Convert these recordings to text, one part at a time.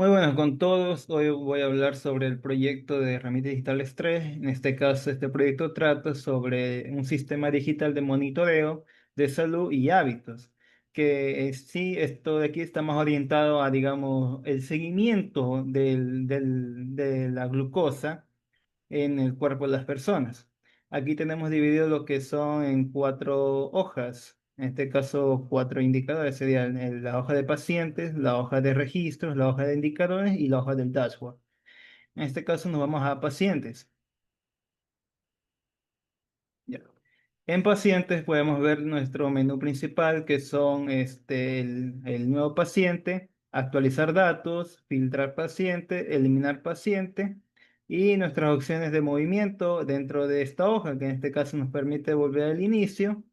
Muy buenas con todos. Hoy voy a hablar sobre el proyecto de herramientas digitales 3. En este caso, este proyecto trata sobre un sistema digital de monitoreo de salud y hábitos, que sí, esto de aquí está más orientado a, digamos, el seguimiento de la glucosa en el cuerpo de las personas. Aquí tenemos dividido lo que son en cuatro hojas, en este caso cuatro indicadores, serían la hoja de pacientes, la hoja de registros, la hoja de indicadores y la hoja del dashboard. En este caso nos vamos a pacientes. Ya. En pacientes podemos ver nuestro menú principal, que son el nuevo paciente, actualizar datos, filtrar paciente, eliminar paciente y nuestras opciones de movimiento dentro de esta hoja, que en este caso nos permite volver al inicio,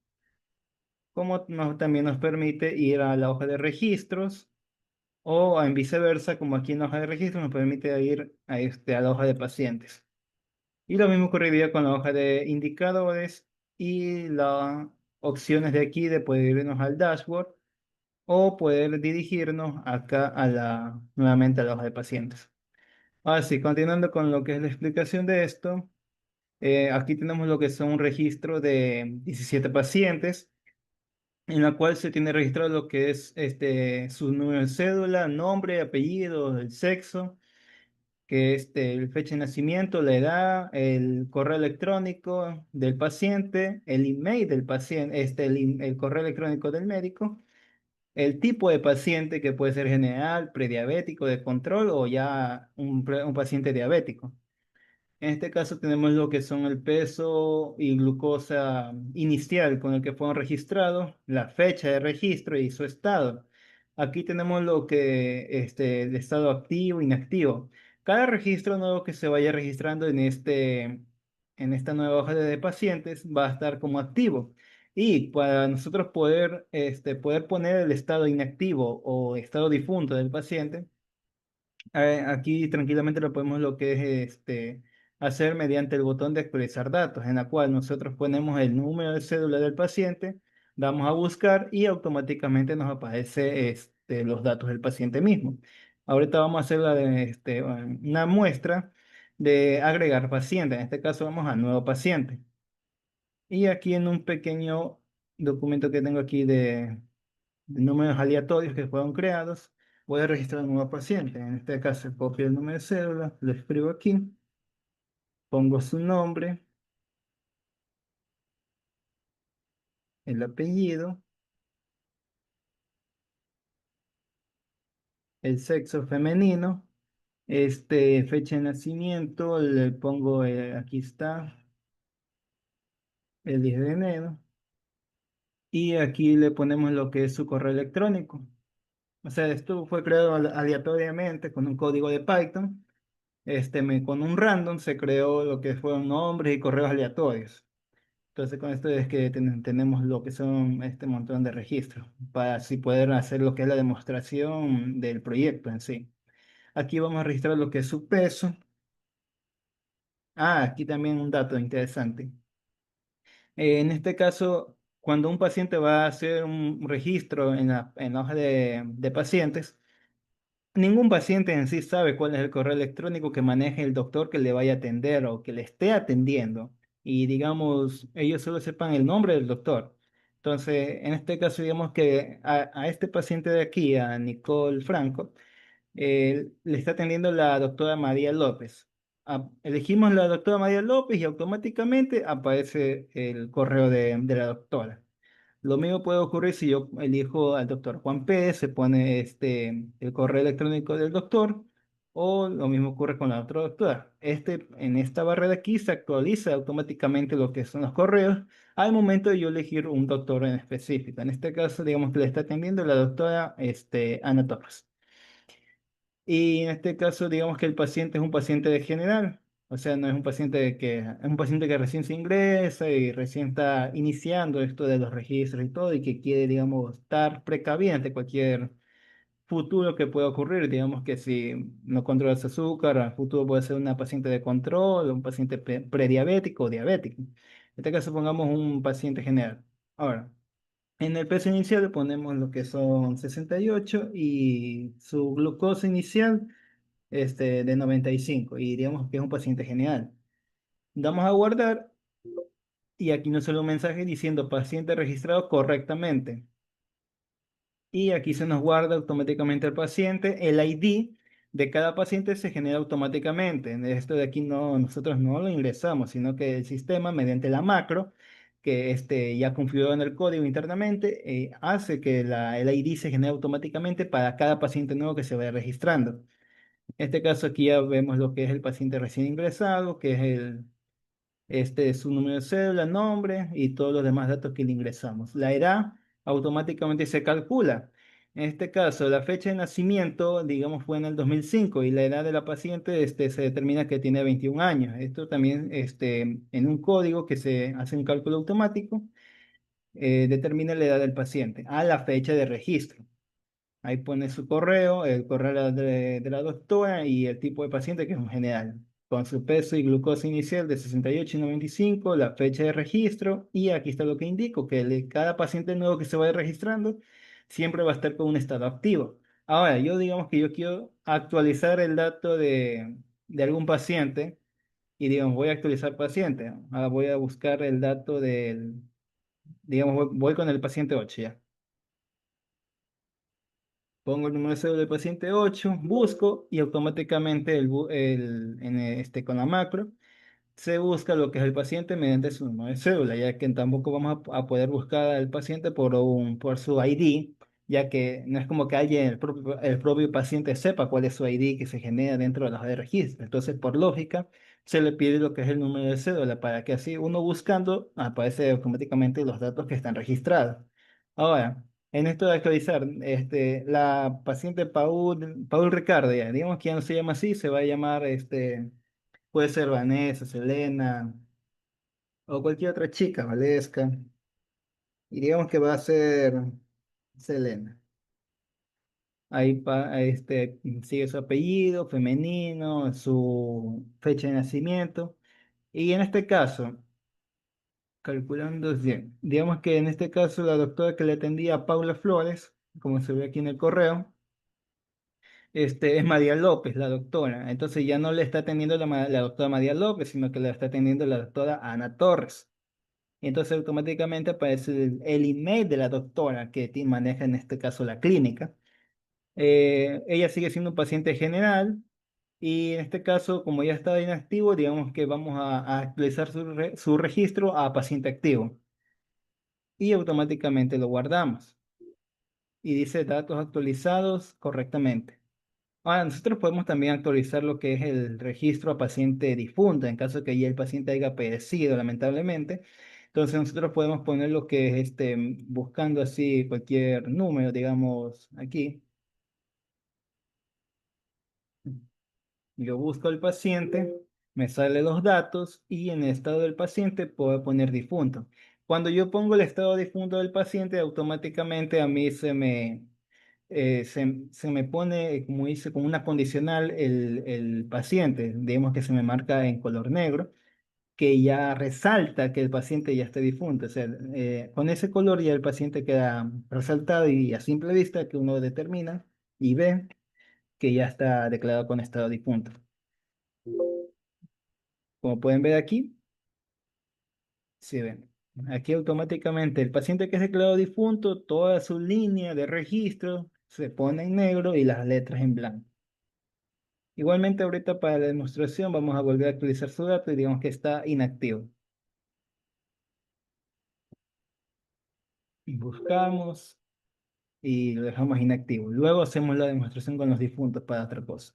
como también nos permite ir a la hoja de registros o en viceversa, como aquí en la hoja de registros nos permite ir a la hoja de pacientes. Y lo mismo ocurriría con la hoja de indicadores y las opciones de aquí de poder irnos al dashboard o poder dirigirnos acá nuevamente a la hoja de pacientes. Ahora sí, continuando con lo que es la explicación de esto, aquí tenemos lo que son un registro de 17 pacientes, en la cual se tiene registrado lo que es su número de cédula, nombre, apellido, el sexo, que es el fecha de nacimiento, la edad, el correo electrónico del paciente, el email del paciente, el correo electrónico del médico, el tipo de paciente que puede ser general, prediabético, de control o ya un paciente diabético. En este caso tenemos lo que son el peso y glucosa inicial con el que fueron registrados, la fecha de registro y su estado. Aquí tenemos lo que el estado activo, inactivo. Cada registro nuevo que se vaya registrando en esta nueva hoja de pacientes va a estar como activo. Y para nosotros poder poner el estado inactivo o estado difunto del paciente, aquí tranquilamente lo podemos lo que es hacer mediante el botón de actualizar datos, en la cual nosotros ponemos el número de cédula del paciente, damos a buscar y automáticamente nos aparece los datos del paciente mismo. Ahorita vamos a hacer una muestra de agregar paciente. En este caso vamos a nuevo paciente. Y aquí en un pequeño documento que tengo aquí de números aleatorios que fueron creados, voy a registrar un nuevo paciente. En este caso, copio el número de cédula, lo escribo aquí, pongo su nombre, el apellido, el sexo femenino, fecha de nacimiento, le pongo, aquí está, el 10 de enero, y aquí le ponemos lo que es su correo electrónico. O sea, esto fue creado aleatoriamente con un código de Python. Con un random se creó lo que fueron nombres y correos aleatorios. Entonces, con esto es que tenemos lo que son este montón de registros para así poder hacer lo que es la demostración del proyecto en sí. Aquí vamos a registrar lo que es su peso. Ah, aquí también un dato interesante. En este caso, cuando un paciente va a hacer un registro en la hoja de pacientes, ningún paciente en sí sabe cuál es el correo electrónico que maneje el doctor que le vaya a atender o que le esté atendiendo. Y digamos, ellos solo sepan el nombre del doctor. Entonces, en este caso, digamos que a este paciente de aquí, a Nicole Franco, le está atendiendo la doctora María López. Elegimos la doctora María López y automáticamente aparece el correo de la doctora. Lo mismo puede ocurrir si yo elijo al doctor Juan P, se pone el correo electrónico del doctor, o lo mismo ocurre con la otra doctora. En esta barra de aquí se actualiza automáticamente lo que son los correos al momento de yo elegir un doctor en específico. En este caso, digamos que le está atendiendo la doctora Ana Torres. Y en este caso, digamos que el paciente es un paciente de general, o sea, no es un paciente es un paciente que recién se ingresa y recién está iniciando esto de los registros y todo, y que quiere, digamos, estar precavido ante cualquier futuro que pueda ocurrir. Digamos que si no controla su azúcar, a futuro puede ser una paciente de control, un paciente prediabético o diabético. En este caso, pongamos un paciente general. Ahora, En el peso inicial le ponemos lo que son 68 y su glucosa inicial de 95 y diríamos que es un paciente general. Damos a guardar y aquí nos sale un mensaje diciendo paciente registrado correctamente. Y aquí se nos guarda automáticamente el paciente. El ID de cada paciente se genera automáticamente. Esto de aquí no, nosotros no lo ingresamos, sino que el sistema, mediante la macro, que ya configurado en el código internamente, hace que el ID se genere automáticamente para cada paciente nuevo que se vaya registrando. En este caso aquí ya vemos lo que es el paciente recién ingresado, que es es su número de cédula, nombre y todos los demás datos que le ingresamos. La edad automáticamente se calcula. En este caso, la fecha de nacimiento, digamos, fue en el 2005 y la edad de la paciente se determina que tiene 21 años. Esto también en un código que se hace un cálculo automático, determina la edad del paciente a la fecha de registro. Ahí pone su correo, el correo de la doctora y el tipo de paciente que es un general, con su peso y glucosa inicial de 68 y 95, la fecha de registro y aquí está lo que indico, que cada paciente nuevo que se vaya registrando siempre va a estar con un estado activo. Ahora, yo digamos que yo quiero actualizar el dato de algún paciente y digamos, voy a actualizar paciente. Ahora voy a buscar el dato digamos, voy con el paciente 8 ya. Pongo el número de cédula del paciente 8, busco y automáticamente con la macro se busca lo que es el paciente mediante su número de cédula, ya que tampoco vamos a poder buscar al paciente por su ID, ya que no es como que alguien, el propio paciente sepa cuál es su ID que se genera dentro de la hoja de registro. Entonces, por lógica, se le pide lo que es el número de cédula para que así uno buscando aparece automáticamente los datos que están registrados. Ahora, en esto de actualizar, la paciente Paul Ricardo, ya, digamos que ya no se llama así, se va a llamar puede ser Vanessa, Selena o cualquier otra chica, Valesca. Y digamos que va a ser Selena. Ahí sigue su apellido femenino, su fecha de nacimiento. Y en este caso, calculando bien, digamos que en este caso la doctora que le atendía, Paula Flores, como se ve aquí en el correo, es María López, la doctora. Entonces ya no le está atendiendo la doctora María López, sino que la está atendiendo la doctora Ana Torres. Entonces automáticamente aparece el email de la doctora que maneja en este caso la clínica. Ella sigue siendo un paciente general y en este caso, como ya está inactivo, digamos que vamos a actualizar su registro a paciente activo y automáticamente lo guardamos. Y dice datos actualizados correctamente. Ahora, nosotros podemos también actualizar lo que es el registro a paciente difunto, en caso que ya el paciente haya perecido, lamentablemente. Entonces, nosotros podemos poner lo que es buscando así cualquier número, digamos, aquí. Yo busco al paciente, me sale los datos y en el estado del paciente puedo poner difunto. Cuando yo pongo el estado difunto del paciente, automáticamente a mí se me pone, como dice, como una condicional el paciente. Digamos que se me marca en color negro, que ya resalta que el paciente ya está difunto. O sea, con ese color ya el paciente queda resaltado y a simple vista que uno determina y ve que ya está declarado con estado difunto. Como pueden ver aquí, si ven, aquí automáticamente el paciente que es declarado difunto, toda su línea de registro se pone en negro y las letras en blanco. Igualmente ahorita para la demostración vamos a volver a actualizar su dato y digamos que está inactivo. Buscamos y lo dejamos inactivo. Luego hacemos la demostración con los difuntos para otra cosa.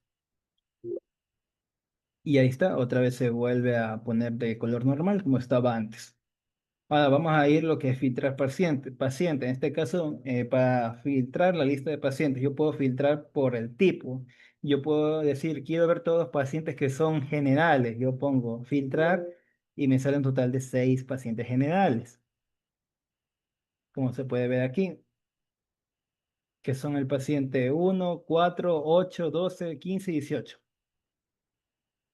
Y ahí está, otra vez se vuelve a poner de color normal como estaba antes. Ahora vamos a ir lo que es filtrar paciente. En este caso, para filtrar la lista de pacientes, yo puedo filtrar por el tipo. Yo puedo decir, quiero ver todos los pacientes que son generales. Yo pongo filtrar y me sale un total de 6 pacientes generales, como se puede ver aquí, que son el paciente 1, 4, 8, 12, 15, 18.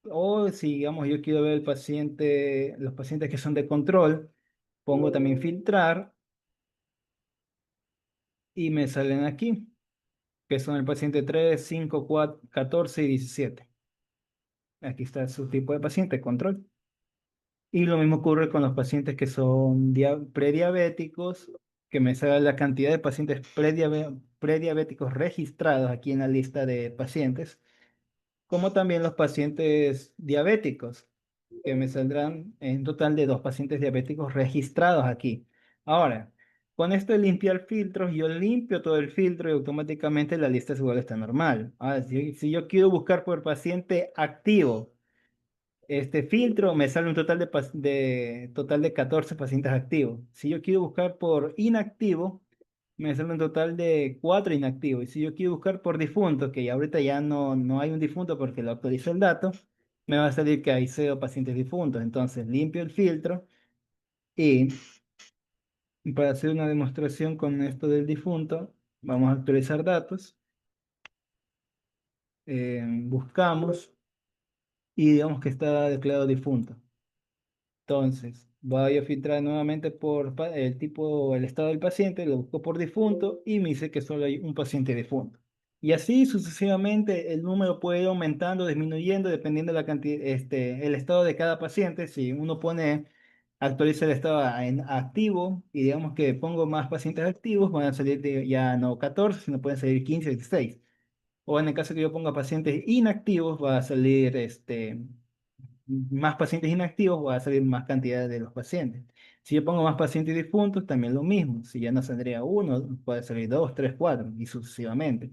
O si, digamos, yo quiero ver los pacientes que son de control, pongo también filtrar y me salen aquí, que son el paciente 3, 5, 4, 14 y 17. Aquí está su tipo de paciente, control. Y lo mismo ocurre con los pacientes que son prediabéticos, que me sale la cantidad de pacientes prediabéticos registrados aquí en la lista de pacientes, como también los pacientes diabéticos, que me saldrán en total de 2 pacientes diabéticos registrados aquí. Ahora, con esto de limpiar filtros, yo limpio todo el filtro y automáticamente la lista igual está normal. Ahora, si yo quiero buscar por paciente activo, este filtro me sale un total total de 14 pacientes activos. Si yo quiero buscar por inactivo, me sale un total de 4 inactivos. Y si yo quiero buscar por difunto, que ahorita ya no hay un difunto porque lo actualizo el dato, me va a salir que hay 0 pacientes difuntos. Entonces limpio el filtro y para hacer una demostración con esto del difunto, vamos a actualizar datos. Buscamos y digamos que está declarado difunto. Entonces, voy a filtrar nuevamente por el tipo, el estado del paciente, lo busco por difunto y me dice que solo hay un paciente difunto. Y así sucesivamente el número puede ir aumentando, disminuyendo, dependiendo de la cantidad, el estado de cada paciente. Si uno pone, actualiza el estado en activo y digamos que pongo más pacientes activos, van a salir ya no 14, sino pueden salir 15 o 16. O en el caso que yo ponga pacientes inactivos, va a salir más pacientes inactivos, va a salir más cantidad de los pacientes. Si yo pongo más pacientes difuntos, también lo mismo. Si ya no saldría uno, puede salir dos, tres, cuatro, y sucesivamente.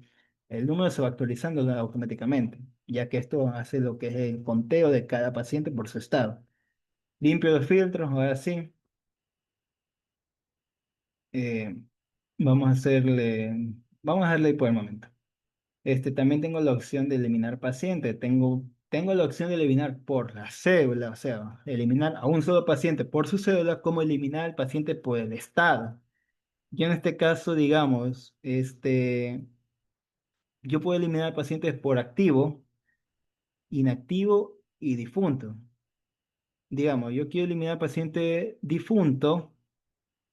El número se va actualizando automáticamente, ya que esto hace lo que es el conteo de cada paciente por su estado. Limpio los filtros, ahora sí. eh, vamos a hacerle, vamos a darle por el momento. También tengo la opción de eliminar paciente. Tengo la opción de eliminar por la cédula, o sea, eliminar a un solo paciente por su cédula, como eliminar al paciente por el estado. Yo en este caso, digamos, yo puedo eliminar pacientes por activo, inactivo y difunto. Digamos, yo quiero eliminar paciente difunto.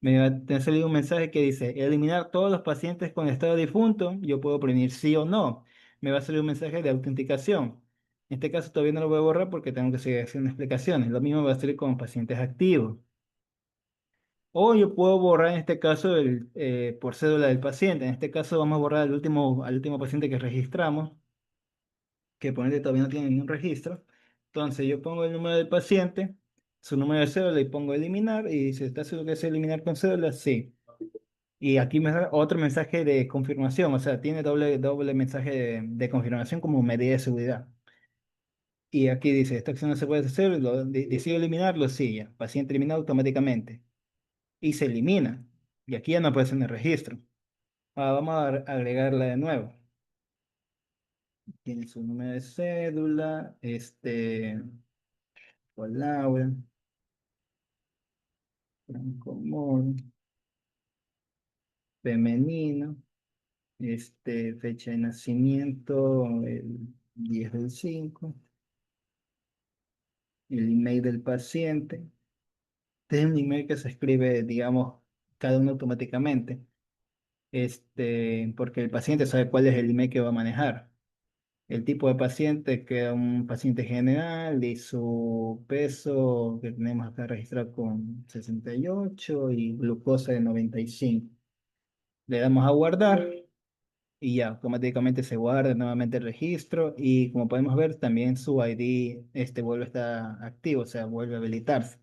Te ha salido un mensaje que dice, eliminar todos los pacientes con estado difunto, yo puedo prevenir sí o no. Me va a salir un mensaje de autenticación. En este caso todavía no lo voy a borrar porque tengo que seguir haciendo explicaciones. Lo mismo va a salir con pacientes activos. O yo puedo borrar en este caso por cédula del paciente. En este caso vamos a borrar al último paciente que registramos, que ponente todavía no tiene ningún registro. Entonces yo pongo el número del paciente, su número de cédula y pongo eliminar. Y si está seguro que es eliminar con cédula, sí. Y aquí me da otro mensaje de confirmación, o sea, tiene doble mensaje de confirmación como medida de seguridad. Y aquí dice, esta acción no se puede hacer, decido eliminarlo, sí, ya, paciente eliminado automáticamente. Y se elimina. Y aquí ya no aparece en el registro. Ahora vamos a agregarla de nuevo. Tiene su número de cédula, con Laura, Franco Moro, femenino, fecha de nacimiento, el 10/5. El email del paciente. Este es un email que se escribe, digamos, cada uno automáticamente, porque el paciente sabe cuál es el email que va a manejar. El tipo de paciente, que es un paciente general, y su peso que tenemos acá registrado con 68 y glucosa de 95. Le damos a guardar y ya automáticamente se guarda nuevamente el registro y como podemos ver también su ID vuelve a estar activo, o sea, vuelve a habilitarse.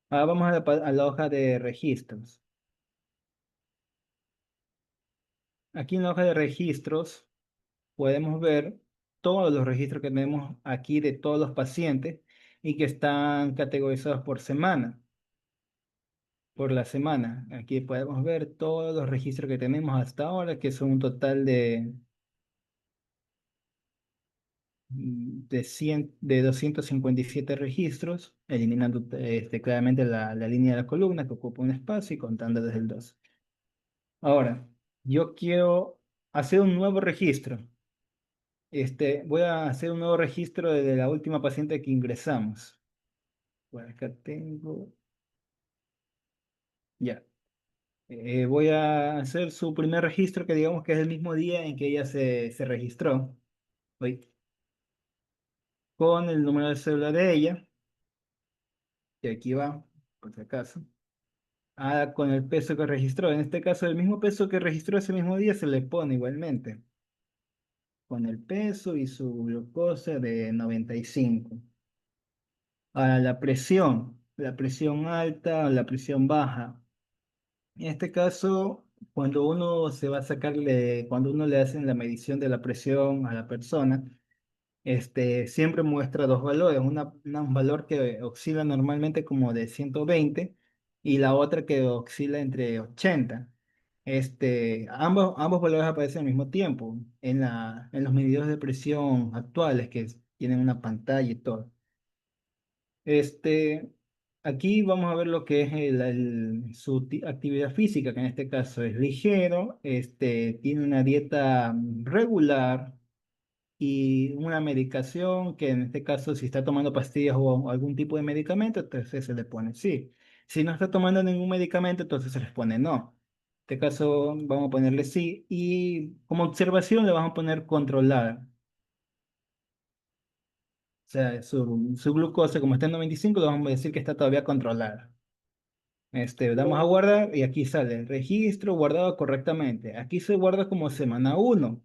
Ahora vamos a la hoja de registros. Aquí en la hoja de registros podemos ver todos los registros que tenemos aquí de todos los pacientes y que están categorizados por semana, por la semana. Aquí podemos ver todos los registros que tenemos hasta ahora, que son un total de 257 registros, eliminando claramente la línea de la columna que ocupa un espacio y contando desde el 2. Ahora, yo quiero hacer un nuevo registro. Voy a hacer un nuevo registro de la última paciente que ingresamos. Por acá tengo. Ya. Voy a hacer su primer registro, que digamos que es el mismo día en que ella se registró. Voy con el número de cédula de ella, y aquí va, por si acaso. Ah, con el peso que registró. En este caso, el mismo peso que registró ese mismo día se le pone igualmente, con el peso y su glucosa de 95. Ahora, la presión alta o la presión baja. En este caso, cuando uno se va a sacarle, cuando uno le hacen la medición de la presión a la persona, siempre muestra dos valores, un valor que oscila normalmente como de 120 y la otra que oscila entre 80. Ambos valores aparecen al mismo tiempo en los medidores de presión actuales que tienen una pantalla y todo. Este, Aquí vamos a ver lo que es actividad física, que en este caso es ligero, tiene una dieta regular y una medicación, que en este caso si está tomando pastillas o algún tipo de medicamento, entonces se le pone sí. Si no está tomando ningún medicamento, entonces se les pone no. En este caso vamos a ponerle sí y como observación le vamos a poner controlada. O sea, su glucosa, como está en 95, le vamos a decir que está todavía controlada. Damos a guardar y aquí sale el registro guardado correctamente. Aquí se guarda como semana uno.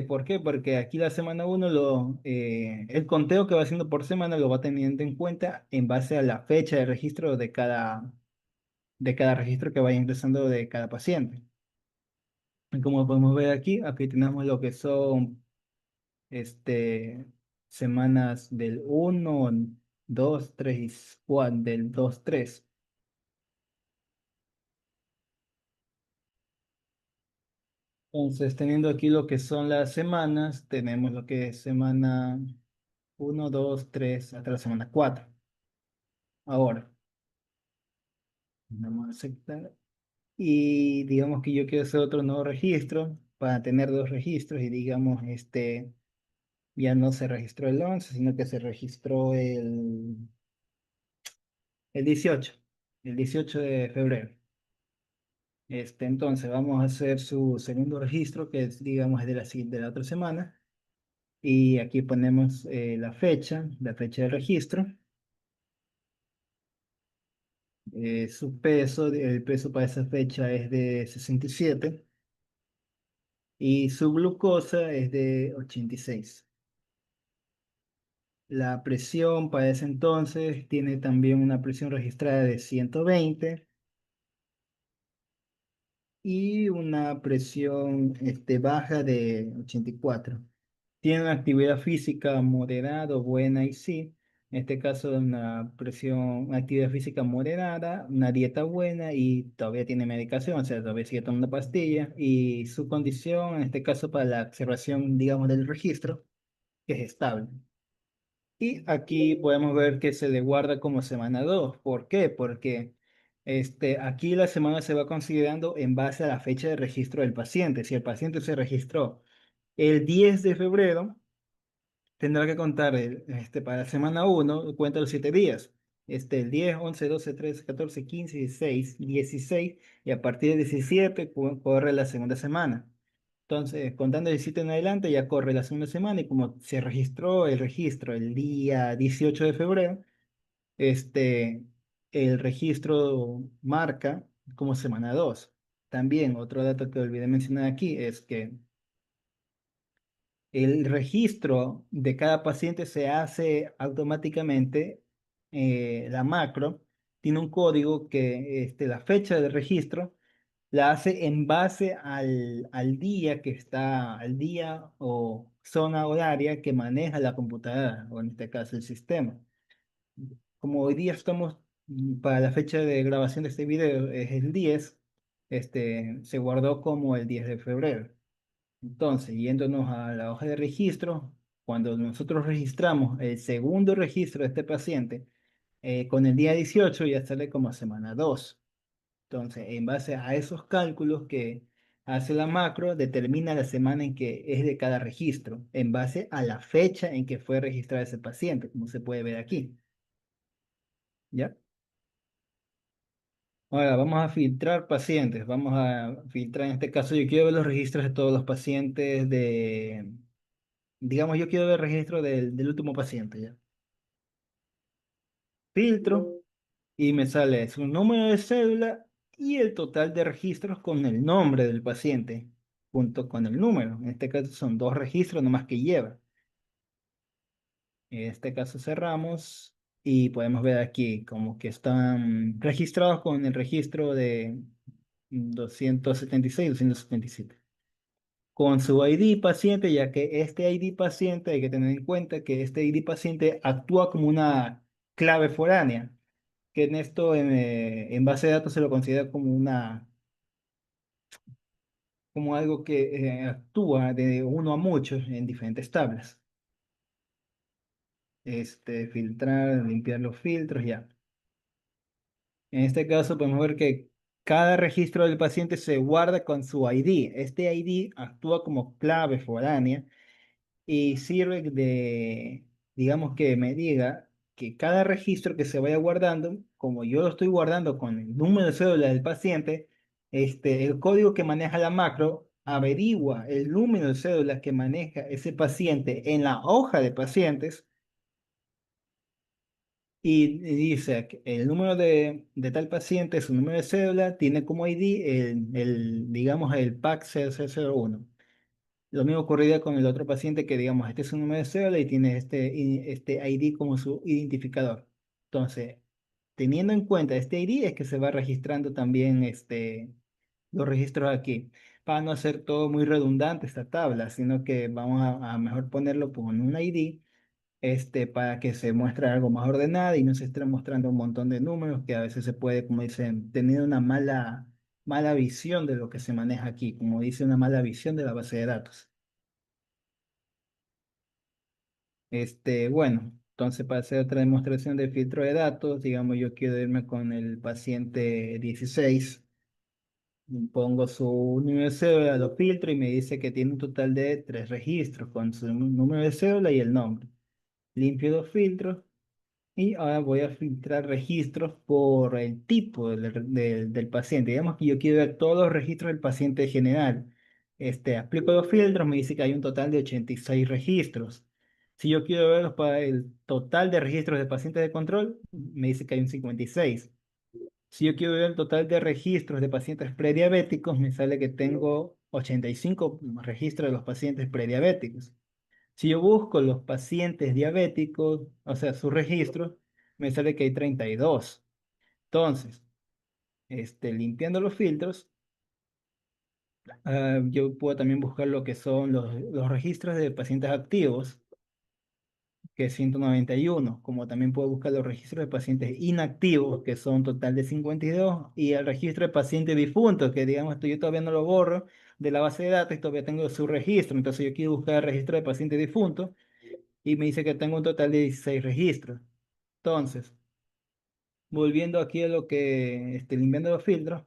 ¿Por qué? Porque aquí la semana uno el conteo que va haciendo por semana lo va teniendo en cuenta en base a la fecha de registro de cada registro que vaya ingresando de cada paciente. Y como podemos ver aquí, aquí tenemos lo que son este, semanas del uno, 2, 3, 4, del 2, 3. Entonces, teniendo aquí lo que son las semanas, tenemos lo que es semana uno, 2, 3, hasta la semana 4. Ahora, vamos a aceptar. Y digamos que yo quiero hacer otro nuevo registro para tener dos registros y digamos, ya no se registró el 11 sino que se registró el 18, el 18 de febrero. Entonces, vamos a hacer su segundo registro, que es, digamos, es de la otra semana. Y aquí ponemos la fecha de registro, su peso, el peso para esa fecha es de 67 y su glucosa es de 86. La presión para ese entonces tiene también una presión registrada de 120 y una presión baja de 84. Tiene una actividad física moderada o buena y sí. En este caso, una actividad física moderada, una dieta buena y todavía tiene medicación, o sea, todavía sigue tomando pastillas. Y su condición, en este caso, para la observación, digamos, del registro, es estable. Y aquí podemos ver que se le guarda como semana 2. ¿Por qué? Porque aquí la semana se va considerando en base a la fecha de registro del paciente. Si el paciente se registró el 10 de febrero, tendrá que contar para la semana uno cuenta los 7 días. El 10, 11, 12, 13, 14, 15, 16, 16, y a partir del 17 corre la segunda semana. Entonces, contando el 17 en adelante, ya corre la segunda semana y como se registró el registro el día 18 de febrero, este, el registro marca como semana 2. También otro dato que olvidé mencionar aquí es que el registro de cada paciente se hace automáticamente. La macro tiene un código que la fecha de registro la hace en base al día al día o zona horaria que maneja la computadora, o en este caso el sistema. Como hoy día estamos, para la fecha de grabación de este video es el 10, se guardó como el 10 de febrero. Entonces, yéndonos a la hoja de registro, cuando nosotros registramos el segundo registro de este paciente, con el día 18 ya sale como semana 2. Entonces, en base a esos cálculos que hace la macro, determina la semana en que es de cada registro, en base a la fecha en que fue registrado ese paciente, como se puede ver aquí. ¿Ya? Ahora vamos a filtrar pacientes. Vamos a filtrar, en este caso, yo quiero ver los registros de todos los pacientes digamos, yo quiero ver el registro del último paciente ya. Filtro y me sale su número de cédula y el total de registros con el nombre del paciente, junto con el número. En este caso son dos registros nomás que lleva. En este caso cerramos y podemos ver aquí como que están registrados con el registro de 276, 277. Con su ID paciente, ya que este ID paciente hay que tener en cuenta que este ID paciente actúa como una clave foránea, que en esto en base de datos se lo considera como algo que actúa de uno a muchos en diferentes tablas. Filtrar, limpiar los filtros, ya. En este caso podemos ver que cada registro del paciente se guarda con su ID. Este ID actúa como clave foránea y sirve digamos que me diga que cada registro que se vaya guardando, como yo lo estoy guardando con el número de cédula del paciente, el código que maneja la macro averigua el número de cédula que maneja ese paciente en la hoja de pacientes y dice que el número de tal paciente, su número de cédula, tiene como ID digamos, el PAC 0001. Lo mismo ocurriría con el otro paciente que, digamos, este es su número de cédula y tiene este ID como su identificador. Entonces, teniendo en cuenta este ID es que se va registrando también los registros aquí. Para no hacer todo muy redundante esta tabla, sino que vamos a mejor ponerlo con un ID para que se muestre algo más ordenado y no se esté mostrando un montón de números que a veces se puede, como dicen, tener una mala visión de lo que se maneja aquí, como dice, una mala visión de la base de datos. Bueno, entonces para hacer otra demostración de filtro de datos, digamos, yo quiero irme con el paciente 16, pongo su número de cédula, lo filtro y me dice que tiene un total de tres registros con su número de cédula y el nombre. Limpio los filtros y ahora voy a filtrar registros por el tipo del paciente. Digamos que yo quiero ver todos los registros del paciente general. Aplico los filtros, me dice que hay un total de 86 registros. Si yo quiero verlos para el total de registros de pacientes de control, me dice que hay un 56. Si yo quiero ver el total de registros de pacientes prediabéticos, me sale que tengo 85 registros de los pacientes prediabéticos. Si yo busco los pacientes diabéticos, o sea, sus registros, me sale que hay 32. Entonces, limpiando los filtros, yo puedo también buscar lo que son los registros de pacientes activos, que es 191, como también puedo buscar los registros de pacientes inactivos, que son un total de 52, y el registro de pacientes difuntos, que digamos, esto yo todavía no lo borro de la base de datos y todavía tengo su registro. Entonces yo quiero buscar el registro de pacientes difuntos y me dice que tengo un total de 16 registros. Entonces, volviendo aquí a lo que limpiando los filtros,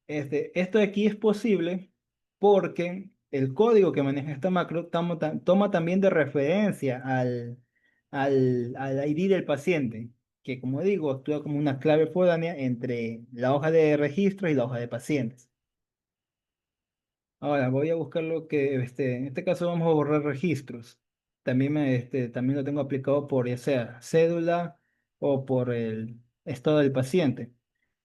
esto de aquí es posible porque el código que maneja esta macro toma también de referencia al ID del paciente, que como digo, actúa como una clave foránea entre la hoja de registro y la hoja de pacientes. Ahora voy a buscar lo que, en este caso vamos a borrar registros. También lo tengo aplicado por ya sea cédula o por el estado del paciente.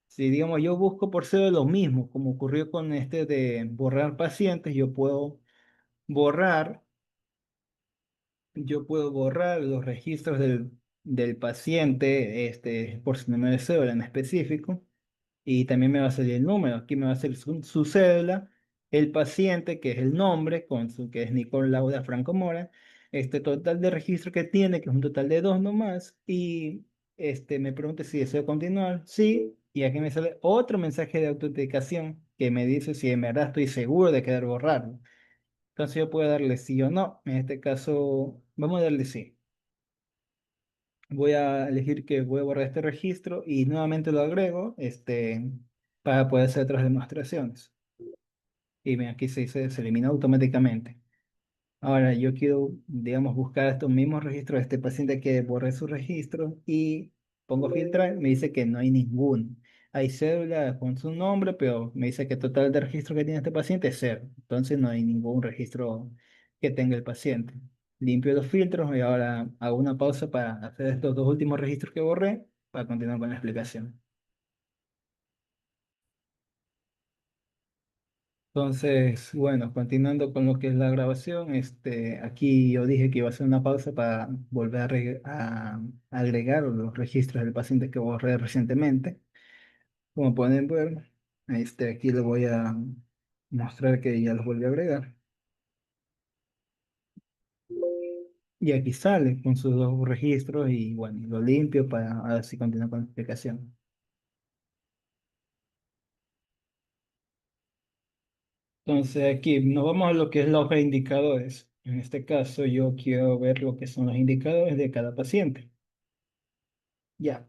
Si digamos yo busco por cédula lo mismo, como ocurrió con este de borrar pacientes, borrar, yo puedo borrar los registros del paciente, por su número de cédula en específico y también me va a salir el número. Aquí me va a salir su cédula, el paciente, que es el nombre, que es Nicole Lauda Franco Mora, este total de registro que tiene, que es un total de dos nomás, y me pregunta si deseo continuar. Sí, y aquí me sale otro mensaje de autenticación que me dice si en verdad estoy seguro de querer borrarlo. Entonces yo puedo darle sí o no. En este caso, vamos a darle sí. Voy a elegir que voy a borrar este registro y nuevamente lo agrego, para poder hacer otras demostraciones. Y mira, aquí se elimina automáticamente. Ahora yo quiero, digamos, buscar estos mismos registros de este paciente que borré su registro y pongo filtrar, me dice que no hay ninguno. hay cédula con su nombre, pero me dice que el total de registro que tiene este paciente es cero. Entonces no hay ningún registro que tenga el paciente. Limpio los filtros y ahora hago una pausa para hacer estos dos últimos registros que borré para continuar con la explicación. Entonces, bueno, continuando con lo que es la grabación, aquí yo dije que iba a hacer una pausa para volver a agregar los registros del paciente que borré recientemente. Como pueden ver, aquí les voy a mostrar que ya los volví a agregar. Y aquí sale con sus dos registros y bueno, lo limpio para ver si continúo con la explicación. Entonces aquí nos vamos a lo que es la hoja de indicadores. En este caso yo quiero ver lo que son los indicadores de cada paciente. Ya.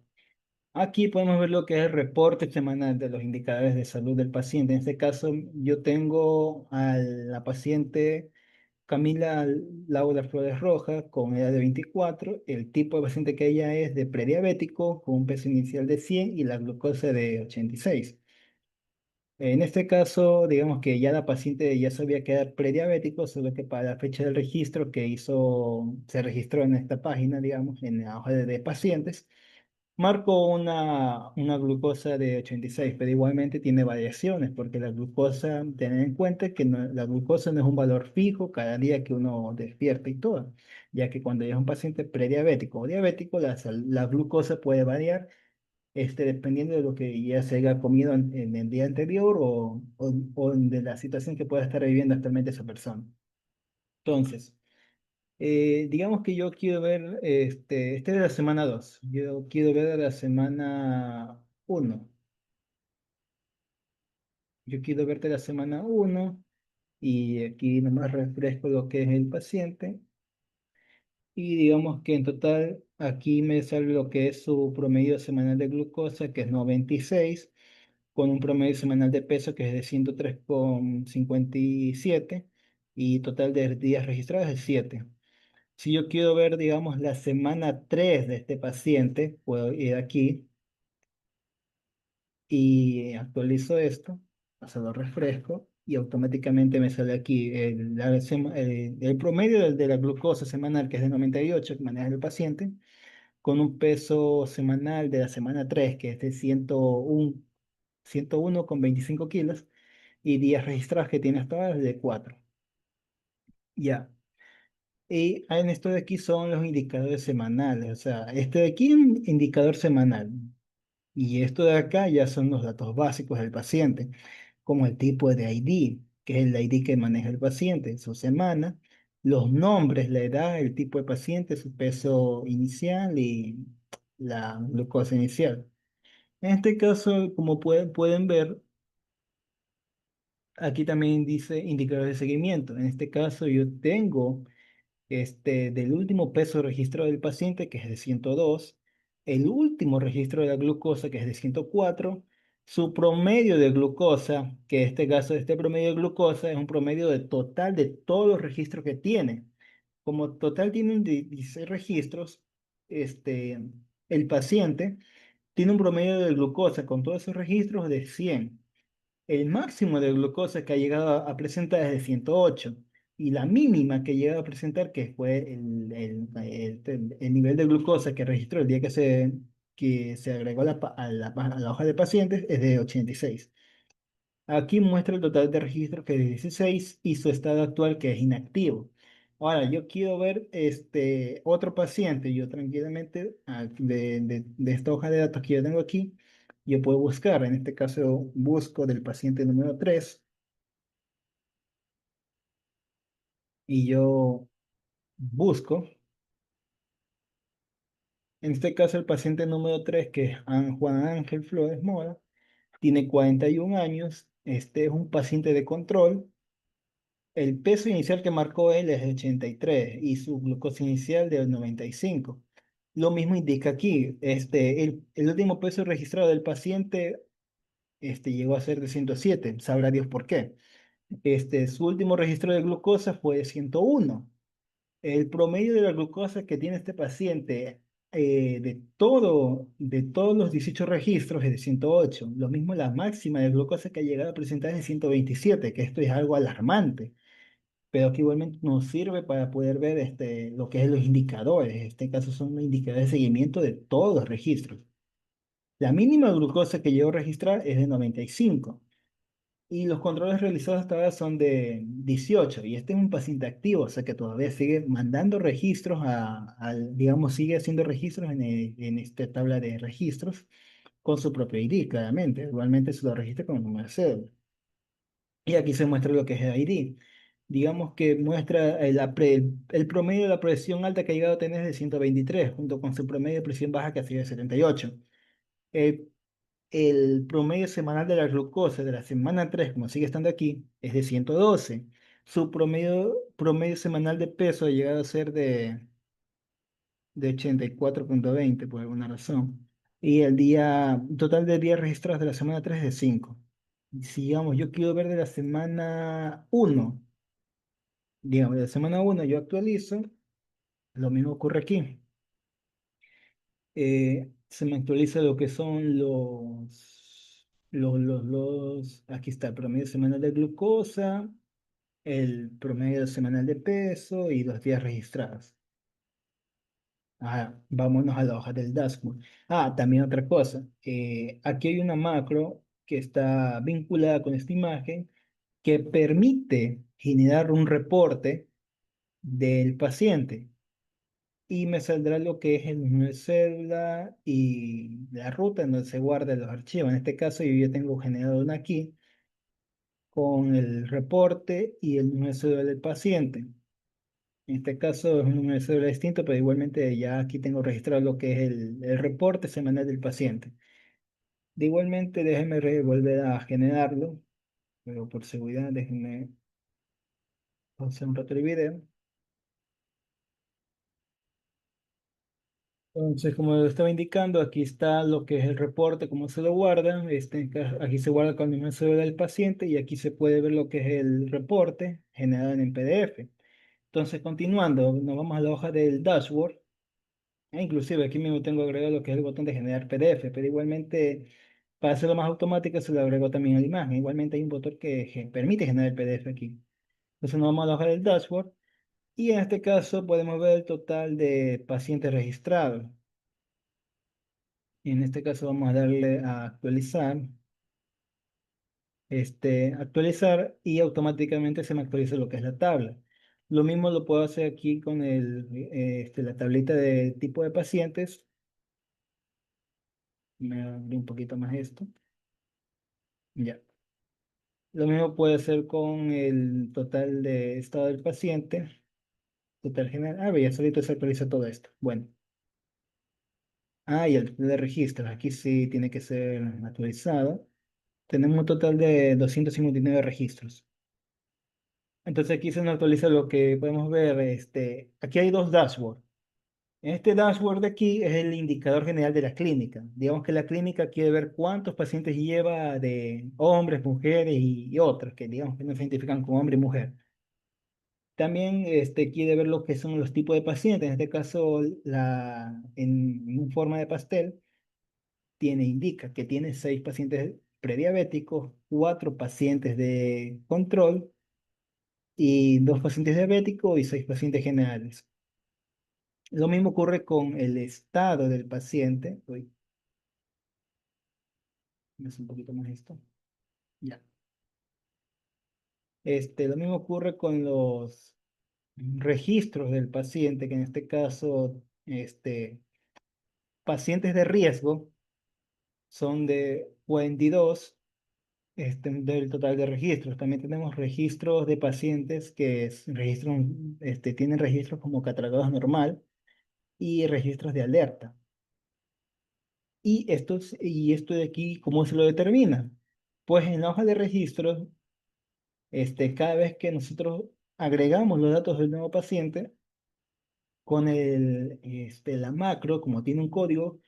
Aquí podemos ver lo que es el reporte semanal de los indicadores de salud del paciente. En este caso, yo tengo a la paciente Camila Laura Flores Rojas con edad de 24. El tipo de paciente que ella es de prediabético con un peso inicial de 100 y la glucosa de 86. En este caso, digamos que ya la paciente ya sabía que era prediabético, solo que para la fecha del registro que hizo, se registró en esta página, digamos, en la hoja de pacientes. Marco una glucosa de 86, pero igualmente tiene variaciones, porque la glucosa, tener en cuenta que la glucosa no es un valor fijo cada día que uno despierta y todo, ya que cuando ya es un paciente prediabético o diabético, la glucosa puede variar dependiendo de lo que ya se haya comido en el día anterior o de la situación que pueda estar viviendo actualmente esa persona. Entonces, digamos que yo quiero ver, este es de la semana 2. Yo quiero ver de la semana uno. Yo quiero ver de la semana uno y aquí nomás refresco lo que es el paciente. Y digamos que en total aquí me sale lo que es su promedio semanal de glucosa, que es 96 con un promedio semanal de peso que es de 103,57 y total de días registrados es 7. Si yo quiero ver, digamos, la semana 3 de este paciente, puedo ir aquí y actualizo esto, o sea, lo refresco y automáticamente me sale aquí el promedio de la glucosa semanal, que es de 98 que maneja el paciente, con un peso semanal de la semana 3 que es de 101,25 kilos, y días registrados que tiene hasta ahora es de 4. Ya. Y en esto de aquí son los indicadores semanales, o sea, este de aquí es un indicador semanal y esto de acá ya son los datos básicos del paciente, como el tipo de ID, que es el ID que maneja el paciente, su semana, los nombres, la edad, el tipo de paciente, su peso inicial y la glucosa inicial. En este caso, como pueden ver, aquí también dice indicador de seguimiento. En este caso, yo tengo del último peso registrado del paciente, que es de 102, el último registro de la glucosa, que es de 104, su promedio de glucosa, que en este caso, este promedio de glucosa es un promedio de total de todos los registros que tiene. Como total tienen 16 registros, este, el paciente tiene un promedio de glucosa con todos esos registros de 100. El máximo de glucosa que ha llegado a presentar es de 108 y la mínima que llega a presentar, que fue el nivel de glucosa que registró el día que se agregó a la hoja de pacientes, es de 86. Aquí muestra el total de registros que es 16 y su estado actual que es inactivo. Ahora, yo quiero ver otro paciente. Yo tranquilamente, de esta hoja de datos que yo tengo aquí, yo puedo buscar. En este caso, busco del paciente número 3 y yo busco. En este caso, el paciente número 3 que es Juan Ángel Flores Mora, tiene 41 años. Este es un paciente de control. El peso inicial que marcó él es de 83 y su glucosa inicial de 95. Lo mismo indica aquí, el último peso registrado del paciente llegó a ser de 107, sabrá Dios por qué. Su último registro de glucosa fue de 101. El promedio de la glucosa que tiene este paciente de todos los 18 registros es de 108. Lo mismo la máxima de glucosa que ha llegado a presentar es de 127, que esto es algo alarmante, pero que igualmente nos sirve para poder ver lo que es los indicadores. En este caso son los indicadores de seguimiento de todos los registros. La mínima glucosa que llegó a registrar es de 95 y los controles realizados hasta ahora son de 18 y este es un paciente activo, o sea que todavía sigue mandando registros digamos, sigue haciendo registros en esta tabla de registros con su propio ID, claramente. Igualmente se lo registra con el número de cédula. Y aquí se muestra lo que es el ID. Digamos que muestra el promedio de la presión alta que ha llegado a tener es de 123, junto con su promedio de presión baja que ha sido de 78. El, el promedio semanal de la glucosa de la semana 3 como sigue estando aquí, es de 112. Su promedio semanal de peso ha llegado a ser de 84,20 por alguna razón. Y el día total de días registrados de la semana 3 es de 5. Si digamos, yo quiero ver de la semana uno, digamos, de la semana uno yo actualizo, lo mismo ocurre aquí. Se me actualiza lo que son aquí está, el promedio semanal de glucosa, el promedio semanal de peso y los días registrados. Vámonos a la hoja del dashboard. También otra cosa. Aquí hay una macro que está vinculada con esta imagen que permite generar un reporte del paciente y me saldrá lo que es el número de cédula y la ruta en donde se guardan los archivos. En este caso yo ya tengo generado una aquí con el reporte y el número de cédula del paciente. En este caso es un número de cédula distinto, pero igualmente ya aquí tengo registrado lo que es el reporte semanal del paciente. De igualmente déjenme volver a generarlo, pero por seguridad déjenme pausar un rato el video. Entonces, como lo estaba indicando, aquí está lo que es el reporte, cómo se lo guarda. Aquí se guarda con el número de cédula del paciente y aquí se puede ver lo que es el reporte generado en PDF. Entonces, continuando, nos vamos a la hoja del dashboard. Inclusive aquí mismo tengo agregado lo que es el botón de generar PDF, pero igualmente para hacerlo más automático se lo agrego también a la imagen. Igualmente hay un botón que permite generar el PDF aquí. Entonces nos vamos a la hoja del dashboard y en este caso podemos ver el total de pacientes registrados. En este caso vamos a darle a actualizar, actualizar y automáticamente se me actualiza lo que es la tabla. Lo mismo lo puedo hacer aquí con la tablita de tipo de pacientes. Me abrí un poquito más esto. Ya. Lo mismo puede hacer con el total de estado del paciente, total general. Ya solito se actualiza todo esto. Bueno. Y el total de registros. Aquí sí tiene que ser actualizado. Tenemos un total de 259 registros. Entonces aquí se nos actualiza lo que podemos ver. Aquí hay dos dashboards. Este dashboard de aquí es el indicador general de la clínica. Digamos que la clínica quiere ver cuántos pacientes lleva de hombres, mujeres y otros, que digamos que no se identifican como hombre y mujer. También quiere ver lo que son los tipos de pacientes. En este caso, en forma de pastel, indica que tiene 6 pacientes prediabéticos, 4 pacientes de control y 2 pacientes diabéticos y 6 pacientes generales. Lo mismo ocurre con el estado del paciente. Uy, me hace un poquito más esto. Ya. Lo mismo ocurre con los registros del paciente, que en este caso, pacientes de riesgo son de 42 del total de registros. También tenemos registros de pacientes que tienen registros como catalogados normal y registros de alerta. Y esto de aquí, ¿cómo se lo determina? Pues en la hoja de registros, cada vez que nosotros agregamos los datos del nuevo paciente, con la macro, como tiene un código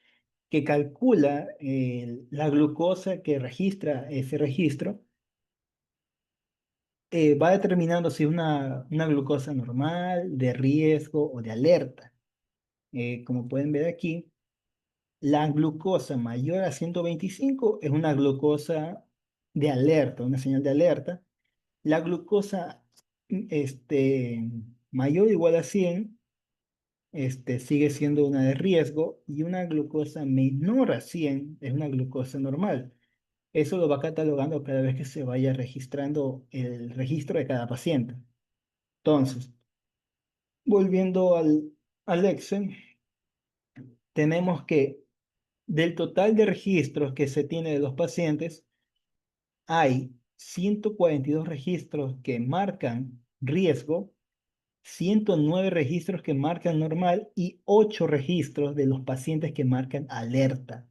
que calcula la glucosa que registra ese registro, va determinando si es una glucosa normal, de riesgo o de alerta. Como pueden ver aquí, la glucosa mayor a 125 es una glucosa de alerta, una señal de alerta. La glucosa mayor o igual a 100 sigue siendo una de riesgo y una glucosa menor a 100 es una glucosa normal. Eso lo va catalogando cada vez que se vaya registrando el registro de cada paciente. Entonces, volviendo al Excel, tenemos que del total de registros que se tiene de los pacientes, hay 142 registros que marcan riesgo, 109 registros que marcan normal y 8 registros de los pacientes que marcan alerta.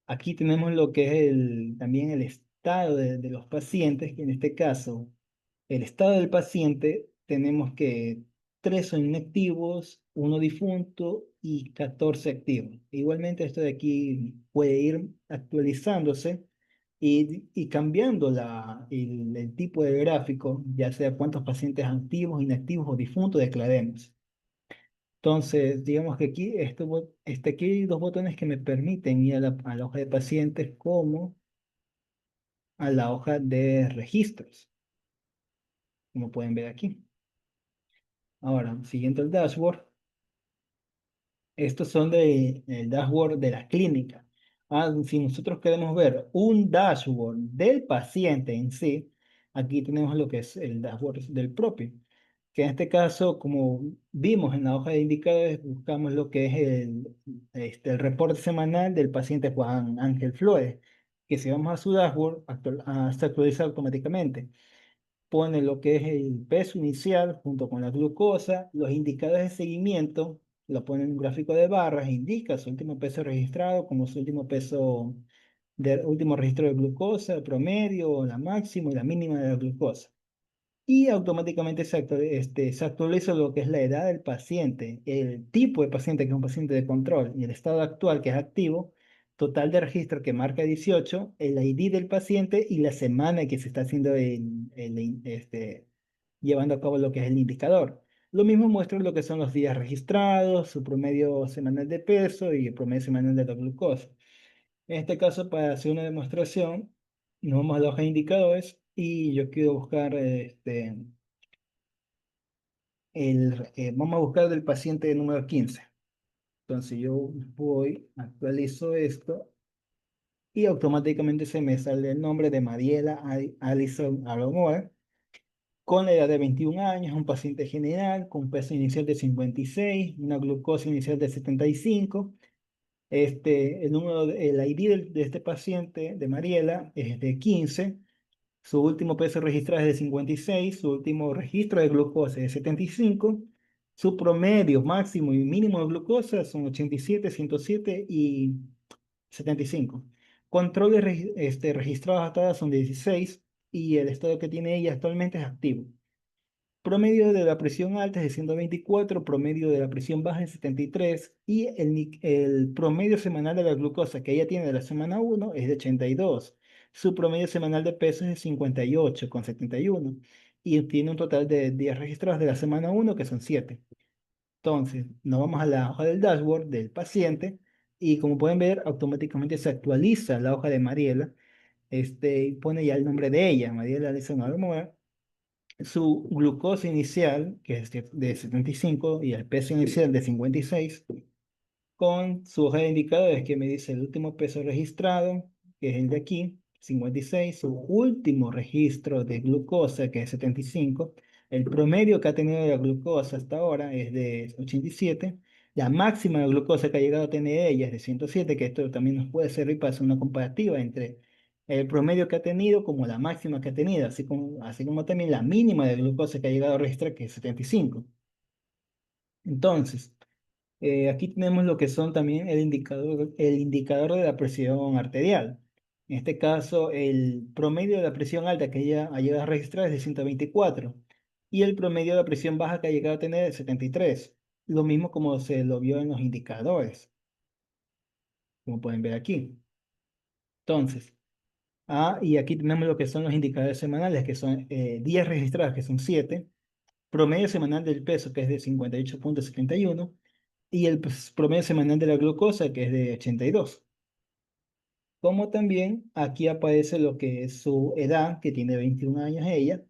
Aquí tenemos lo que es también el estado de los pacientes, que en este caso, el estado del paciente, tenemos que 3 son inactivos, uno difunto y 14 activos. Igualmente esto de aquí puede ir actualizándose y cambiando el tipo de gráfico, ya sea cuántos pacientes activos, inactivos o difuntos declaremos. Entonces, digamos que aquí, aquí hay dos botones que me permiten ir a la hoja de pacientes como a la hoja de registros, como pueden ver aquí. Ahora, siguiendo el dashboard, estos son el dashboard de la clínica. Si nosotros queremos ver un dashboard del paciente en sí, aquí tenemos lo que es el dashboard del propio, que en este caso, como vimos en la hoja de indicadores, buscamos lo que es el reporte semanal del paciente Juan Ángel Flores, que si vamos a su dashboard, se actualiza automáticamente. Pone lo que es el peso inicial junto con la glucosa, los indicadores de seguimiento, lo pone en un gráfico de barras, indica su último peso registrado como su último peso del último registro de glucosa, el promedio, la máxima y la mínima de la glucosa. Y automáticamente se actualiza lo que es la edad del paciente, el tipo de paciente que es un paciente de control y el estado actual que es activo, total de registro que marca 18, el ID del paciente y la semana en que se está haciendo llevando a cabo lo que es el indicador. Lo mismo muestra lo que son los días registrados, su promedio semanal de peso y el promedio semanal de la glucosa. En este caso, para hacer una demostración, nos vamos a la hoja de indicadores y yo quiero buscar vamos a buscar del paciente número 15. Entonces yo voy, actualizo esto y automáticamente se me sale el nombre de Mariela Alison Alomar, con la edad de 21 años, un paciente general, con peso inicial de 56, una glucosa inicial de 75. El ID de este paciente, de Mariela, es de 15. Su último peso registrado es de 56, su último registro de glucosa es de 75, su promedio máximo y mínimo de glucosa son 87, 107 y 75. Controles registrados hasta ahora son de 16 y el estado que tiene ella actualmente es activo. Promedio de la presión alta es de 124, promedio de la presión baja es 73 y el promedio semanal de la glucosa que ella tiene de la semana 1 es de 82. Su promedio semanal de peso es de 58,71 y tiene un total de días registrados de la semana 1 que son 7. Entonces, nos vamos a la hoja del dashboard del paciente y como pueden ver, automáticamente se actualiza la hoja de Mariela. Y pone ya el nombre de ella, Mariela Alison Armour, su glucosa inicial, que es de 75, y el peso inicial de 56, con su hoja de indicadores que me dice el último peso registrado, que es el de aquí, 56, su último registro de glucosa, que es 75, el promedio que ha tenido la glucosa hasta ahora es de 87, la máxima de glucosa que ha llegado a tener ella es de 107, que esto también nos puede servir para hacer una comparativa entre el promedio que ha tenido como la máxima que ha tenido, así como también la mínima de glucosa que ha llegado a registrar, que es 75. Entonces, aquí tenemos lo que son también el indicador de la presión arterial. En este caso, el promedio de la presión alta que ella ha llegado a registrar es de 124 y el promedio de la presión baja que ha llegado a tener es 73. Lo mismo como se lo vio en los indicadores, como pueden ver aquí. Entonces, y aquí tenemos lo que son los indicadores semanales, que son días registrados, que son 7, promedio semanal del peso, que es de 58,71, y el promedio semanal de la glucosa, que es de 82. Como también aquí aparece lo que es su edad, que tiene 21 años ella,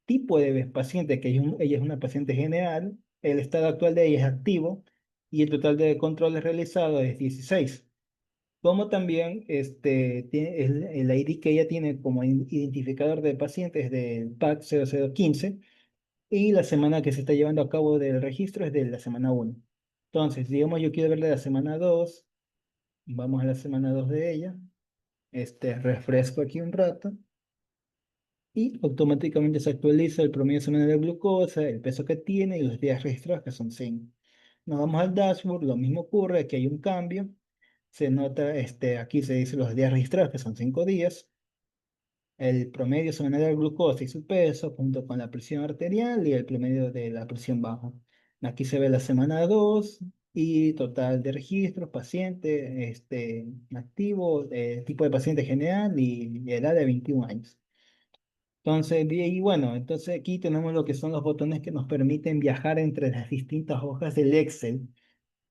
tipo de paciente, que ella es una paciente general, el estado actual de ella es activo y el total de controles realizados es 16. Como también tiene el ID que ella tiene como identificador de pacientes del PAC 0015 y la semana que se está llevando a cabo del registro es de la semana 1. Entonces, digamos, yo quiero ver de la semana 2, vamos a la semana 2 de ella, refresco aquí un rato y automáticamente se actualiza el promedio semanal de glucosa, el peso que tiene y los días registrados que son 5. Nos vamos al dashboard, lo mismo ocurre, aquí hay un cambio, se nota, aquí se dice los días registrados que son 5 días, el promedio semanal de glucosa y su peso junto con la presión arterial y el promedio de la presión baja. Aquí se ve la semana 2 y total de registros, paciente, activo, tipo de paciente general y edad de 21 años. Entonces, y bueno, entonces aquí tenemos lo que son los botones que nos permiten viajar entre las distintas hojas del Excel.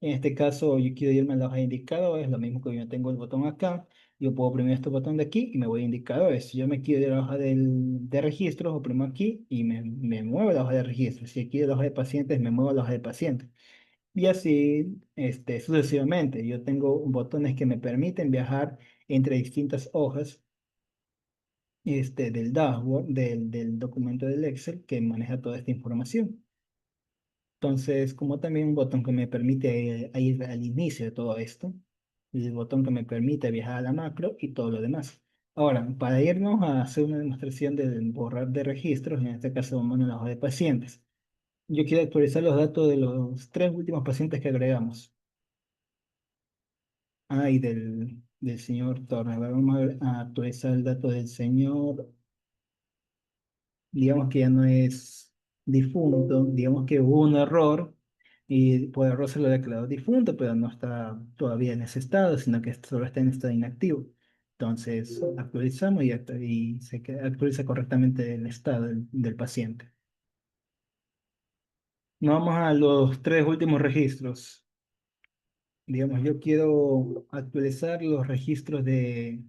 En este caso, yo quiero irme a la hoja de indicadores, lo mismo que yo tengo el botón acá. Yo puedo oprimir este botón de aquí y me voy a indicadores. Si yo me quiero ir a la hoja de registros, oprimo aquí y me muevo a la hoja de registros. Si quiero la hoja de pacientes, me muevo a la hoja de pacientes. Y así, sucesivamente. Yo tengo botones que me permiten viajar entre distintas hojas del dashboard, del documento del Excel que maneja toda esta información. Entonces, como también un botón que me permite ir al inicio de todo esto, y el botón que me permite viajar a la macro y todo lo demás. Ahora, para irnos a hacer una demostración de borrar de registros, en este caso vamos a la hoja de pacientes. Yo quiero actualizar los datos de los 3 últimos pacientes que agregamos. Ah, y del señor Torres. Ahora vamos a actualizar el dato del señor, digamos que ya no es difunto, digamos que hubo un error y por error se lo declaró difunto, pero no está todavía en ese estado, sino que solo está en estado inactivo. Entonces actualizamos y actualiza correctamente el estado del paciente. Nos vamos a los 3 últimos registros. Digamos, yo quiero actualizar los registros de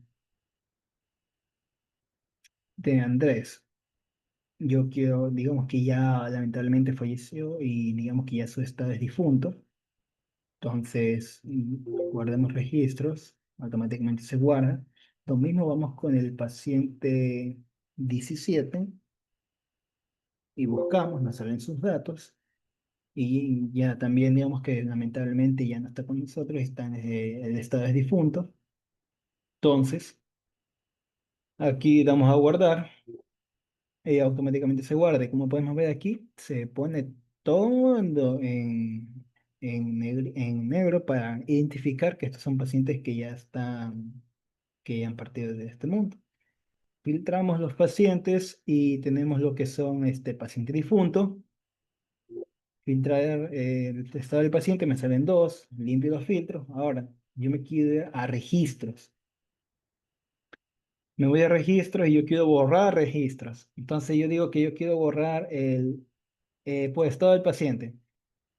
Andrés. Yo quiero, digamos que ya lamentablemente falleció y digamos que ya su estado es difunto. Entonces, guardemos registros, automáticamente se guarda. Lo mismo vamos con el paciente 17 y buscamos, nos salen sus datos y ya también digamos que lamentablemente ya no está con nosotros, está el estado es difunto. Entonces, aquí damos a guardar y automáticamente se guarda. Y como podemos ver aquí, se pone todo en negro para identificar que estos son pacientes que ya han partido de este mundo. Filtramos los pacientes y tenemos lo que son paciente difunto. Filtrar el estado del paciente, me salen dos, limpio los filtros. Ahora, yo me quiero ir a registros. Me voy a registros y yo quiero borrar registros. Entonces yo digo que yo quiero borrar pues todo el paciente.